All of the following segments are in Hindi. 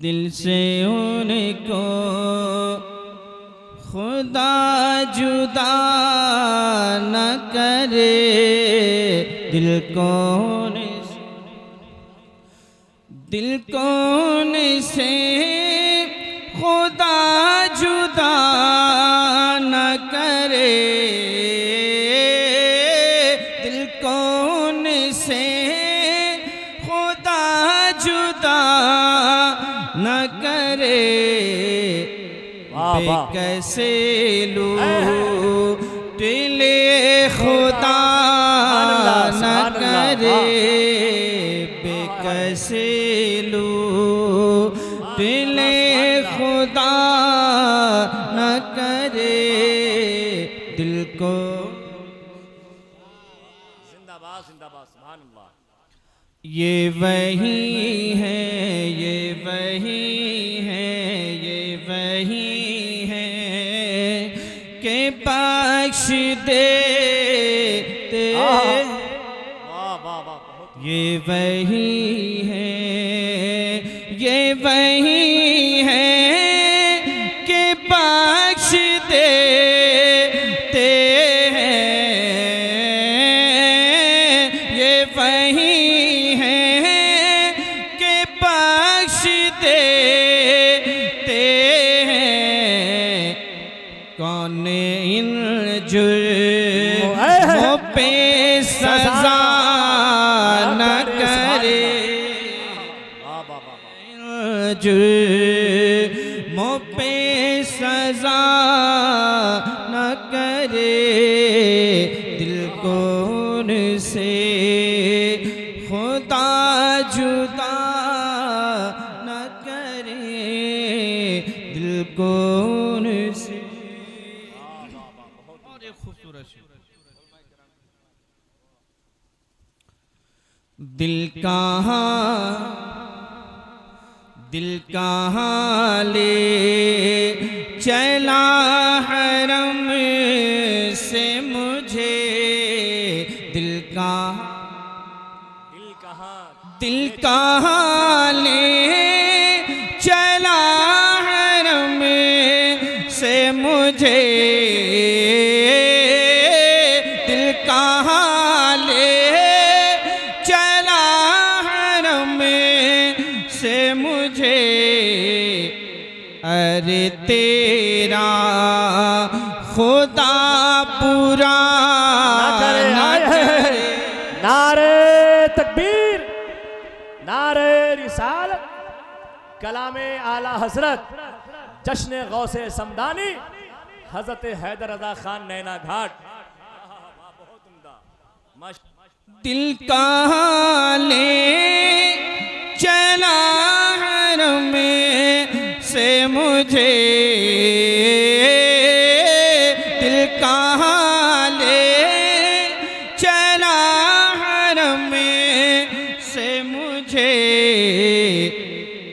दिल से उनको खुदा जुदा न करे, दिल कौन से खुदा जुदा न करे, दिल कौन से खुदा जुदा न करे, कैसे लूटे खुदा न करे, बेकसे लूटे खुदा न करे, दिल को जिंदाबाद जिंदाबाद सुभान अल्लाह। ये वही है, ये वही है, ये वही है के बख्श देते, ये वही है, ये वही है के बख्श देते हैं, ये वही है के बख्श देते हैं, कौन इन जुर्मों पे सजा न करे, जुर्मों पे सजा न करे, दिल कौन से खुदा जुदा न करे, दिल कौन से। और एक खूबसूरत दिल कहाँ ले चला हरम से मुझे, दिल कहाँ ले चला हरम से मुझे, दिल कहाँ ले चला हरम से मुझे, अरे तेरा खुदा पूरा नारे तकबीर, नारे रिसालत, कलामे आला हजरत जश्न गौसे समदानी हजरत हैदर रजा खान नैना घाट। बहुत उम्दा। दिल कहाँ ले चला हरम से मुझे, दिल कहाँ ले चला हरम से मुझे,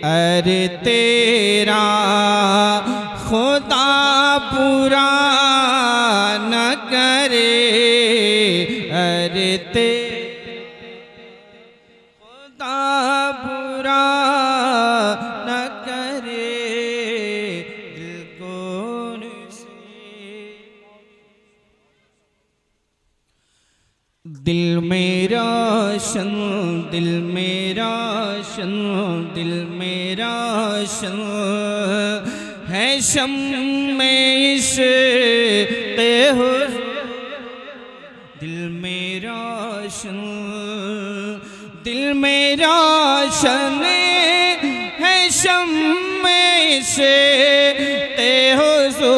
अरे तेरा खुदा बुरा न करे, अरे खुदा बुरा न करे, दिल कौन से। दिल मेरा शन, दिल मेरा शन, दिल मेरा शन है शम में इश्क़ हो, दिल मेरा शन, दिल मेरा शन है शम में इश्क़ हुज़ूर,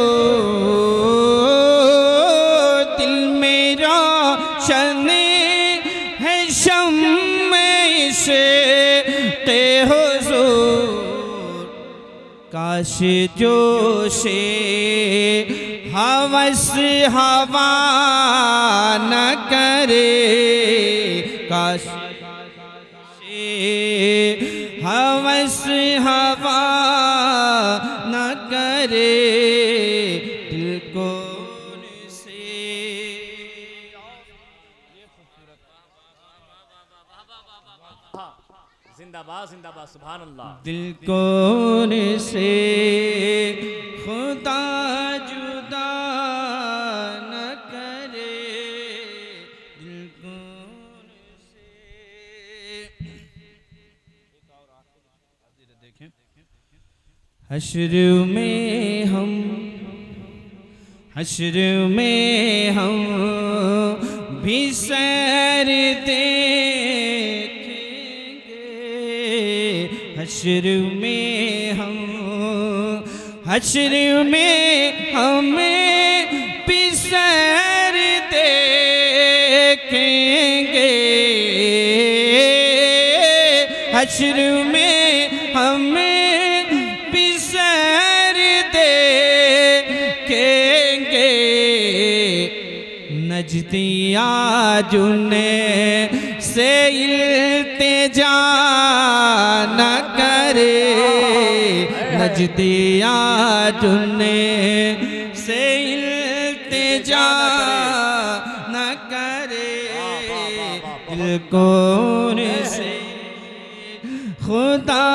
दिल मेरा शन है शम में इश्क़ हुज़ूर, काश जोशे हवस हवा न करे, काश हवस हवा न करे, दिल कौन से। जिंदाबाद जिंदाबाद सुभान अल्लाह। दिल को से खुदा जुदा न करे, दिल को से। देखें हश्र में हम भी सैर देखेंगे, हश्र में हमें भी सैर देखेंगे, हश्र में हमें भी सैर देखेंगे। नजदिया जुने से इल्तिजा न करे, नजदिया जुने से इल्तिजा न करे, दिल को से खुदा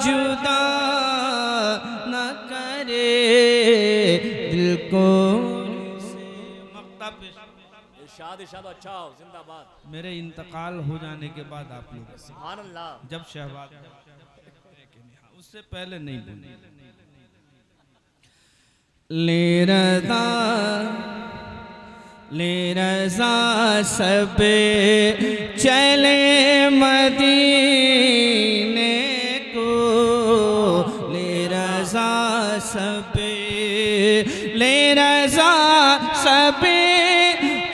जुदा न करे, दिल को से। इरशाद इरशाद अच्छा हो, जिंदाबाद। मेरे इंतकाल हो जाने के बाद आप लोग सुभान अल्लाह। जब शहबाज उससे पहले नहीं बोले। ले रज़ा सब चले मदीने को, ले रज़ा सब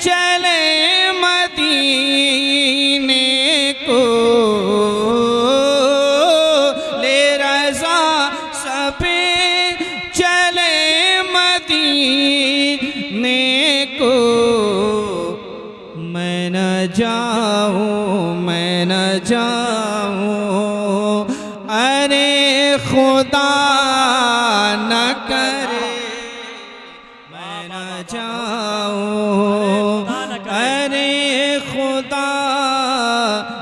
चले मदीने को, ले रज़ा सब चले मदीने को। मैं न जाऊं अरे खुदा न करे, मैं न जाऊं अरे खुदा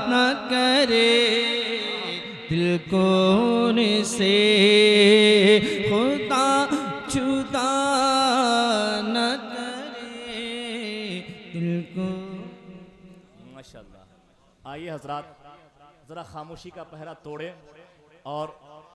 न करे, दिल को से खुदा जुदा न करे, दिल को। माशाअल्लाह। आइए हजरात जरा खामोशी का पहरा तोड़े और